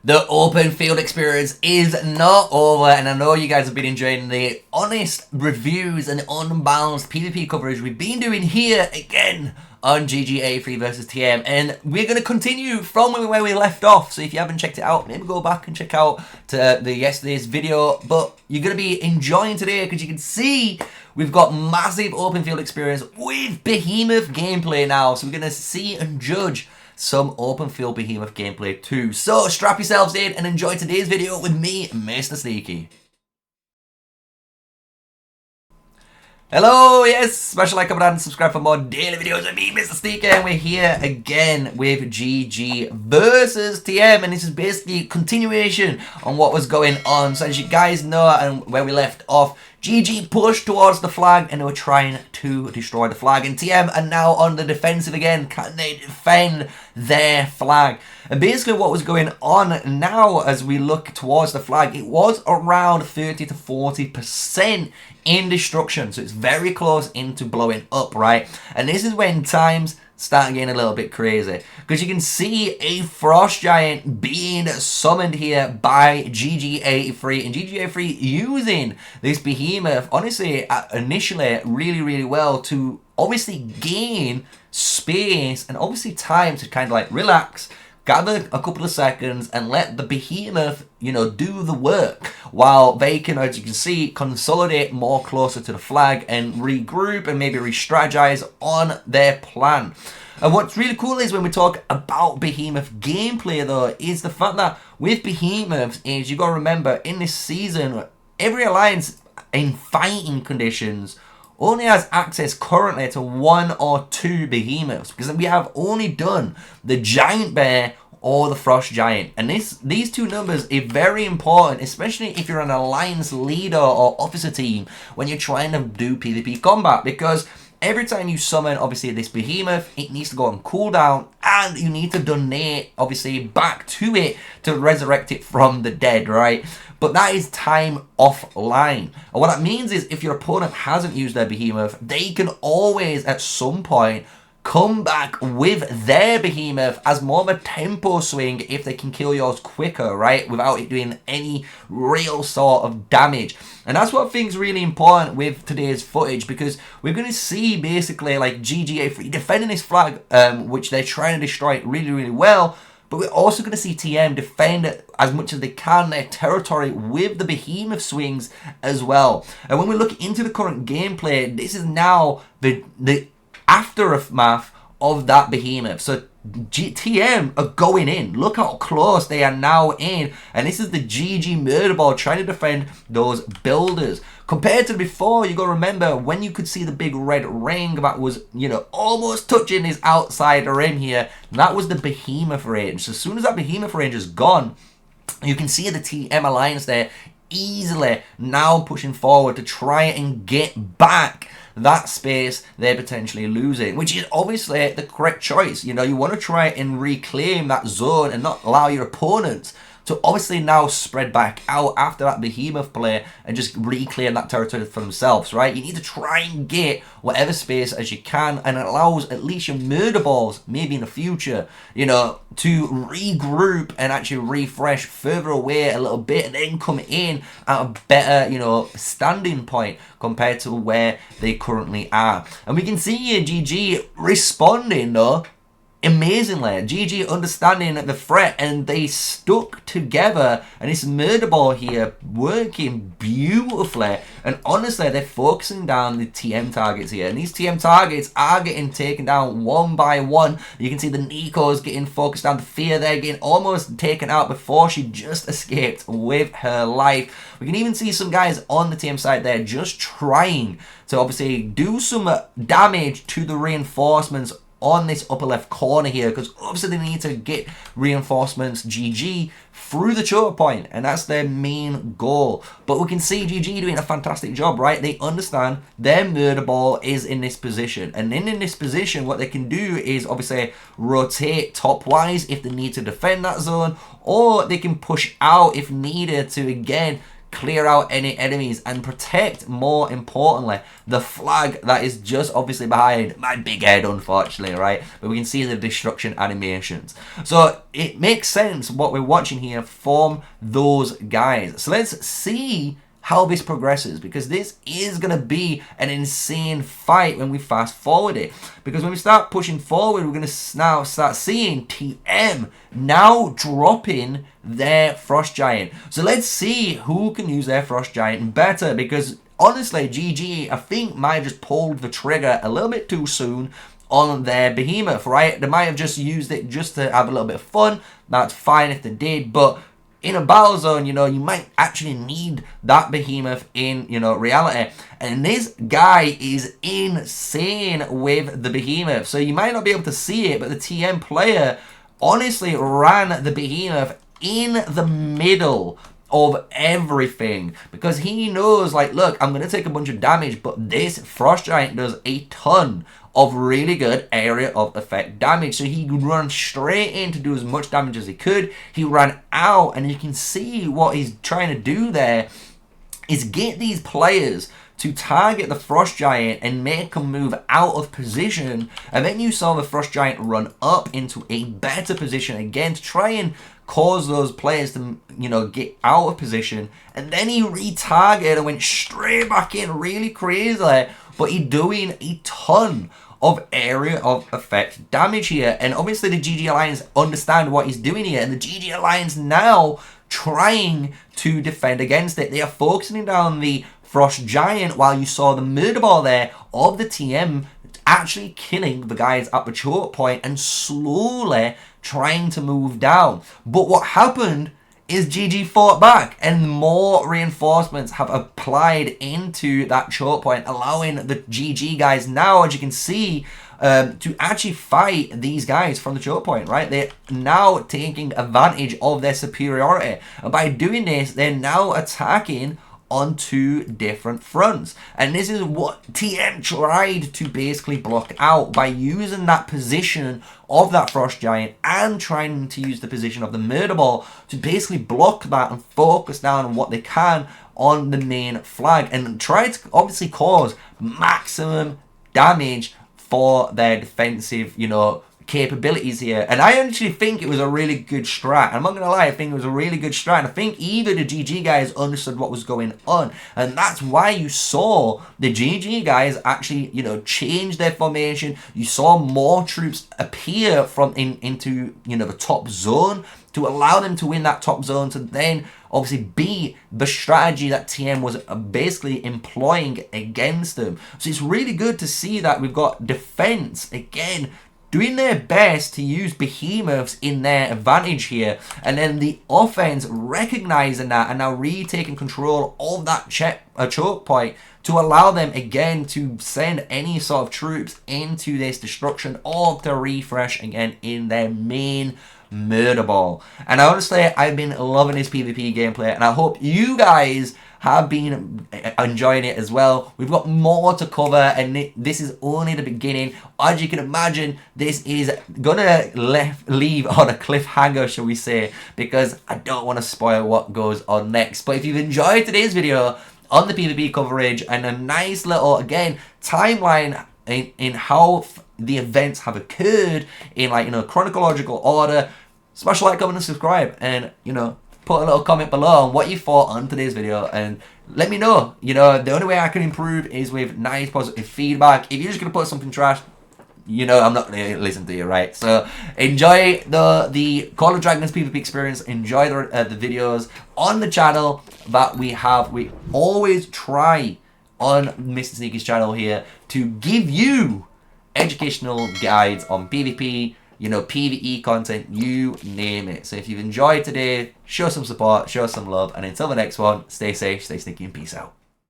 The open field experience is not over, and I know you guys have been enjoying the honest reviews and unbalanced PvP coverage we've been doing here again on GG83 versus TM, and we're going to continue from where we left off. So if you haven't checked it out, maybe go back and check out to yesterday's video, but you're going to be enjoying today because you can see we've got massive open field experience with Behemoth gameplay now, so we're going to see and judge some open field Behemoth gameplay too. So strap yourselves in and enjoy today's video with me, MrSneakyy. Hello, yes, smash a like, comment, and subscribe for more daily videos with me, MrSneakyy, and we're here again with GG versus TM, and this is basically a continuation on what was going on. So as you guys know, and where we left off, GG pushed towards the flag and they were trying to destroy the flag, and TM are now on the defensive again. Can they defend their flag? And basically what was going on now as we look towards the flag, it was around 30 to 40% in destruction, so it's very close into blowing up, right? And this is when times start getting a little bit crazy, because you can see a frost giant being summoned here by GG83, and GG83 using this behemoth honestly initially really well to obviously gain space and obviously time to kind of like relax, gather a couple of seconds and let the behemoth, you know, do the work, while they can, as you can see, consolidate more closer to the flag and regroup and maybe re-strategize on their plan. And what's really cool is when we talk about Behemoth gameplay though, is the fact that with Behemoths is, you gotta remember, in this season, every alliance in fighting conditions only has access currently to 1 or 2 Behemoths, because we have only done the Giant Bear or the Frost Giant, and these two numbers are very important, especially if you're an alliance leader or officer team when you're trying to do PvP combat, because every time you summon obviously this behemoth, it needs to go on cooldown, and you need to donate obviously back to it to resurrect it from the dead, right? But that is time offline. And what that means is if your opponent hasn't used their behemoth, they can always at some point come back with their behemoth as more of a tempo swing if they can kill yours quicker, right? Without it doing any real sort of damage. And that's what I think is really important with today's footage, because we're going to see basically like GG83 defending this flag, which they're trying to destroy really well. But we're also going to see TM defend as much as they can their territory with the behemoth swings as well. And when we look into the current gameplay, this is now the aftermath of that behemoth. So TM are going in. Look how close they are now in. And this is the GG murder ball trying to defend those builders. Compared to before, you got to remember when you could see the big red ring that was, you know, almost touching his outside rim here, that was the behemoth range. So as soon as that behemoth range is gone, you can see the TM alliance there easily now pushing forward to try and get back that space they're potentially losing, which is obviously the correct choice. You know, you want to try and reclaim that zone and not allow your opponents to obviously now spread back out after that behemoth play and just reclaim that territory for themselves, right? You need to try and get whatever space as you can, and it allows at least your murder balls, maybe in the future, you know, to regroup and actually refresh further away a little bit and then come in at a better, you know, standing point compared to where they currently are. And we can see here GG responding though amazingly. GG understanding the threat, and they stuck together, and this murder ball here working beautifully. And honestly, they're focusing down the TM targets here, and these TM targets are getting taken down one by one. You can see the Nico's getting focused down, the Fear there getting almost taken out before she just escaped with her life. We can even see some guys on the TM side there just trying to obviously do some damage to the reinforcements on this upper left corner here, because obviously they need to get reinforcements GG through the choke point, and that's their main goal. But we can see GG doing a fantastic job, right? They understand their murder ball is in this position, and then in this position what they can do is obviously rotate top wise if they need to defend that zone, or they can push out if needed to again clear out any enemies, and protect, more importantly, the flag that is just obviously behind my big head, unfortunately, right? But we can see the destruction animations. So it makes sense what we're watching here from those guys. So let's see how this progresses, because this is going to be an insane fight when we fast forward it. Because when we start pushing forward, we're going to now start seeing TM now dropping their Frost Giant. So let's see who can use their Frost Giant better, because honestly, GG, I think, might have just pulled the trigger a little bit too soon on their behemoth, right? They might have just used it just to have a little bit of fun. That's fine if they did, but in a battle zone, you know, you might actually need that behemoth in, you know, reality. And this guy is insane with the behemoth. So you might not be able to see it, but the TM player honestly ran the behemoth in the middle of everything, because he knows, like, look, I'm going to take a bunch of damage, but this Frost Giant does a ton of really good area of effect damage. So he ran straight in to do as much damage as he could. He ran out, and you can see what he's trying to do there is get these players to target the Frost Giant and make them move out of position. And then you saw the Frost Giant run up into a better position again to try and cause those players to, you know, get out of position. And then he retargeted and went straight back in really crazily. But he's doing a ton of area of effect damage here. And obviously the GG Alliance understand what he's doing here. And the GG Alliance now trying to defend against it. They are focusing down the Frost Giant, while you saw the murder ball there of the TM actually killing the guys at the choke point and slowly trying to move down. But what happened is GG fought back, and more reinforcements have applied into that choke point, allowing the GG guys now, as you can see, to actually fight these guys from the choke point, right? They're now taking advantage of their superiority. And by doing this, they're now attacking on two different fronts. And this is what TM tried to basically block out by using that position of that Frost Giant and trying to use the position of the Murder Ball to basically block that and focus down on what they can on the main flag, and try to obviously cause maximum damage for their defensive, you know, capabilities here. And I actually think it was a really good strat. I'm not gonna lie, I think it was a really good strat. I think either the GG guys understood what was going on, and that's why you saw the GG guys actually, you know, change their formation. You saw more troops appear from into, you know, the top zone to allow them to win that top zone, to then obviously be the strategy that TM was basically employing against them. So it's really good to see that we've got defense again doing their best to use behemoths in their advantage here, and then the offense recognizing that and now retaking control of that choke point to allow them again to send any sort of troops into this destruction or to refresh again in their main murder ball. And honestly, I've been loving this PvP gameplay, and I hope you guys have been enjoying it as well. We've got more to cover, and this is only the beginning. As you can imagine, this is gonna leave on a cliffhanger, shall we say, because I don't want to spoil what goes on next. But if you've enjoyed today's video on the PvP coverage and a nice little, again, timeline in how the events have occurred in, like, you know, chronological order, smash a like, comment and subscribe, and, you know, put a little comment below on what you thought on today's video, and let me know. You know, the only way I can improve is with nice positive feedback. If you're just gonna put something trash, you know I'm not gonna listen to you, right? So enjoy the Call of Dragons PvP experience. Enjoy the videos on the channel that we have. We always try on MrSneakyy's channel here to give you educational guides on PvP, you know, PvE content, you name it. So if you've enjoyed today, show some support, show some love, and until the next one, stay safe, stay sneaky, and peace out.